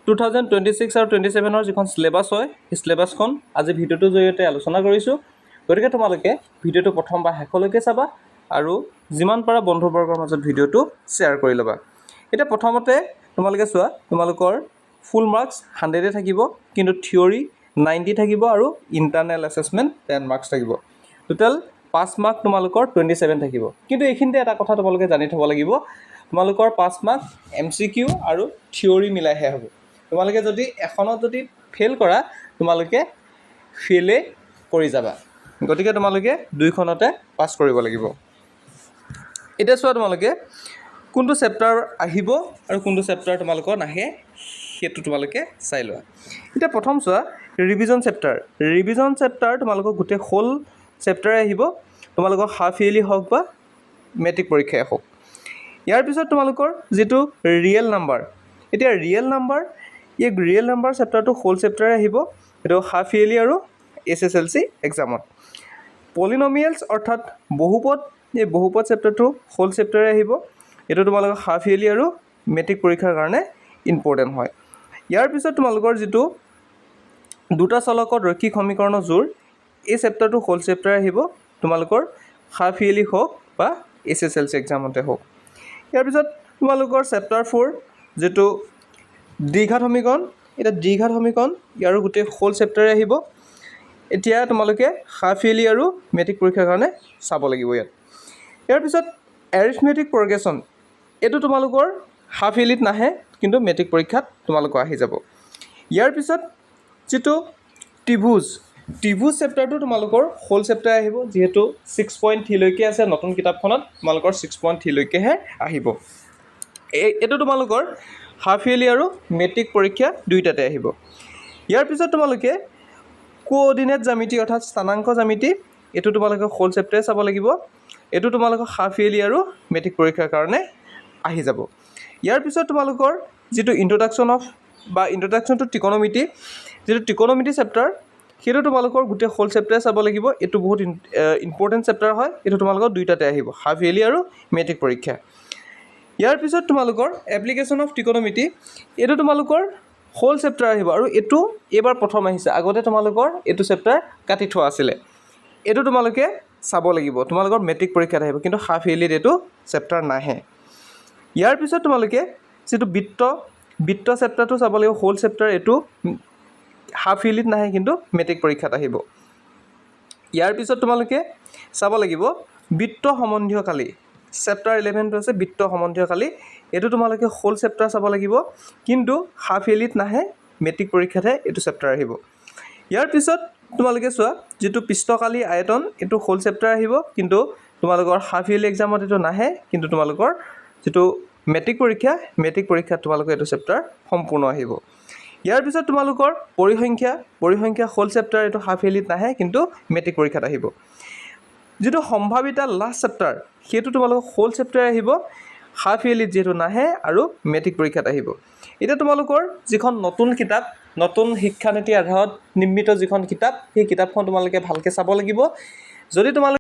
2026 আৰু 27 যিখন সিলেবাস হয় সেই সিলেবাসখন আজি ভিডিঅ'টোৰ জৰিয়তে আলোচনা কৰিছোঁ গতিকে তোমালোকে ভিডিঅ'টো প্ৰথম বা শেষলৈকে চাবা আৰু যিমান পাৰা বন্ধুবৰ্গৰ মাজত ভিডিঅ'টো শ্বেয়াৰ কৰি ল'বা এতিয়া প্ৰথমতে তোমালোকে চোৱা তোমালোকৰ ফুল মাৰ্কছ 100 থাকিব কিন্তু থিওৰি 90 থাকিব আৰু ইণ্টাৰনেল এছেছমেণ্ট 10 মাৰ্কছ থাকিব টোটাল 5 মাৰ্ক তোমালোকৰ 27 থাকিব কিন্তু এইখিনিতে এটা কথা তোমালোকে জানি থ'ব লাগিব তোমালোকৰ 5 মাৰ্ক MCQ আৰু থিওৰি মিলাইহে হ'ব তোমালোকে যদি এখনত যদি ফেল কৰা তোমালোকে ফেলে কৰি যাবা গতিকে তোমালোকে দুইখনতে পাছ কৰিব লাগিব এতিয়া চোৱা তোমালোকে কোনটো চেপ্টাৰ আহিব আৰু কোনটো চেপ্টাৰ তোমালোকৰ নাহে সেইটো তোমালোকে চাই লোৱা এতিয়া প্ৰথম চোৱা ৰিভিজন চেপ্টাৰ তোমালোকৰ গোটেই হোল চেপ্টাৰে আহিব তোমালোকৰ হাফ ইয়াৰলি হওক বা মেট্ৰিক পৰীক্ষাই হওক ইয়াৰ পিছত তোমালোকৰ যিটো ৰিয়েল নাম্বাৰ এতিয়া ৰিয়েল নাম্বাৰ চেপ্টাৰটো হোল চেপ্টাৰে আহিব এইটো হাফ ইয়াৰলি আৰু SSLC এক্সামত পলিনমিয়েলছ অৰ্থাৎ বহুপদ চেপ্টাৰটো হোল চেপ্টাৰে আহিব এইটো তোমালোকৰ হাফ ইয়াৰলি আৰু মেট্ৰিক পৰীক্ষাৰ কাৰণে ইম্পৰ্টেণ্ট হয় ইয়াৰ পিছত তোমালোকৰ যিটো দুটা চলকত ৰৈখিক সমীকৰণৰ জোৰ এই চেপ্টাৰটো হোল চেপ্টাৰ আহিব তোমালোকৰ হাফ ইয়াৰলি হওক বা SSLC এক্সামতে হওক ইয়াৰ পিছত তোমালোকৰ চেপ্টাৰ 4 যেটো দ্বিঘাত সমীকৰণ এটা দ্বিঘাত সমীকৰণ ইয়াৰো গোটেই হোল চেপ্টাৰে আহিব এতিয়া তোমালোকে হাফ ইয়াৰলি আৰু মেট্ৰিক পৰীক্ষাৰ কাৰণে চাব লাগিব ইয়াৰ পিছত এৰিথমেটিক প্ৰগ্ৰেছন এইটো তোমালোকৰ হাফ ইয়াৰলিত নাহে কিন্তু মেট্ৰিক পৰীক্ষাত তোমালোকৰ আহি যাব ইয়াৰ পিছত যেটো ত্ৰিভুজ চেপ্টাৰটো তোমালোকৰ হোল চেপ্টাৰ আহিব যেহেতু 6.3 লৈকে আছে নতুন কিতাপখনত তোমালোকৰ 6.3 লৈকেহে আহিব এইটো তোমালোকৰ হাফ ইয়াৰলি আৰু মেট্ৰিক পৰীক্ষা দুইটাতে আহিব ইয়াৰ পিছত তোমালোকে কোঅৰ্ডিনেট জ্যামিতি অৰ্থাৎ স্থানাংক জ্যামিতি এইটো তোমালোকে হোল চেপ্টাৰে চাব লাগিব এইটো তোমালোকৰ হাফ ইয়াৰলি আৰু মেট্ৰিক পৰীক্ষাৰ কাৰণে আহি যাব ইয়াৰ পিছত তোমালোকৰ যেটো ইন্ট্ৰডাকচন টু ত্ৰিকোণমিতি যেটো ত্ৰিকোণমিতি চেপ্টাৰ সেইটো তোমালোকৰ গোটেই হোল চেপ্টাৰে চাব লাগিব এইটো বহুত ইম্পৰ্টেণ্ট চেপ্টাৰ হয় এইটো তোমালোকৰ দুইটাতে আহিব হাফ ইয়াৰলি আৰু মেট্ৰিক পৰীক্ষা ইয়াৰ পিছত তোমালোকৰ এপ্লিকেশ্যন অফ ত্ৰিকোণমিতি এইটো তোমালোকৰ হোল চেপ্টাৰ আহিব আৰু এইটো এবাৰ প্ৰথম আহিছে আগতে তোমালোকৰ এইটো চেপ্টাৰ কাটি থোৱা আছিলে এইটো তোমালোকে চাব লাগিব তোমালোকৰ মেট্ৰিক পৰীক্ষাত আহিব কিন্তু হাফ ইয়াৰলিত এইটো চেপ্টাৰ নাহে ইয়াৰ পিছত তোমালোকে যেটো বৃত্ত চেপ্টাৰটো চাব লাগিব হোল চেপ্টাৰ এইটো হাফ ইয়াৰলিত নাহে কিন্তু মেট্ৰিক পৰীক্ষাত আহিব ইয়াৰ পিছত তোমালোকে চাব লাগিব বৃত্ত সম্বন্ধীয়কালী চেপ্টাৰ 11 টো আছে বৃত্ত সম্বন্ধীয়কালী এইটো তোমালোকে হোল চেপ্টাৰ চাব লাগিব কিন্তু হাফ ইয়াৰলিত নাহে মেট্ৰিক পৰীক্ষাতহে এইটো চেপ্টাৰ আহিব ইয়াৰ পিছত তোমালোকে চোৱা যেটো পৃষ্ঠকালী আয়তন এইটো হোল চেপ্টাৰ আহিব কিন্তু তোমালোকৰ হাফ ইয়াৰলি এক্সামত এইটো নাহে কিন্তু তোমালোকৰ যেটো মেট্ৰিক পৰীক্ষাত তোমালোকৰ এইটো চেপ্টাৰ সম্পূৰ্ণ আহিব ইয়াৰ পিছত তোমালোকৰ পৰিসংখ্যা হোল চেপ্টাৰ এইটো হাফ ইয়াৰলিত নাহে কিন্তু মেট্ৰিক পৰীক্ষাত আহিব যেটো সম্ভাৱিতা লাষ্ট চেপ্টাৰ সেইটো তোমালোকৰ হোল চেপ্টাৰ আহিব হাফ ইয়াৰলিত যেটো নাহে আৰু মেট্ৰিক পৰীক্ষাত আহিব এটা তোমালোকৰ যিখন নতুন শিক্ষানীতি আধাৰত নিৰ্মিত যিখন কিতাপ সেই কিতাপখন তোমালোকে ভালকৈ চাব লাগিব যদি তোমালোকে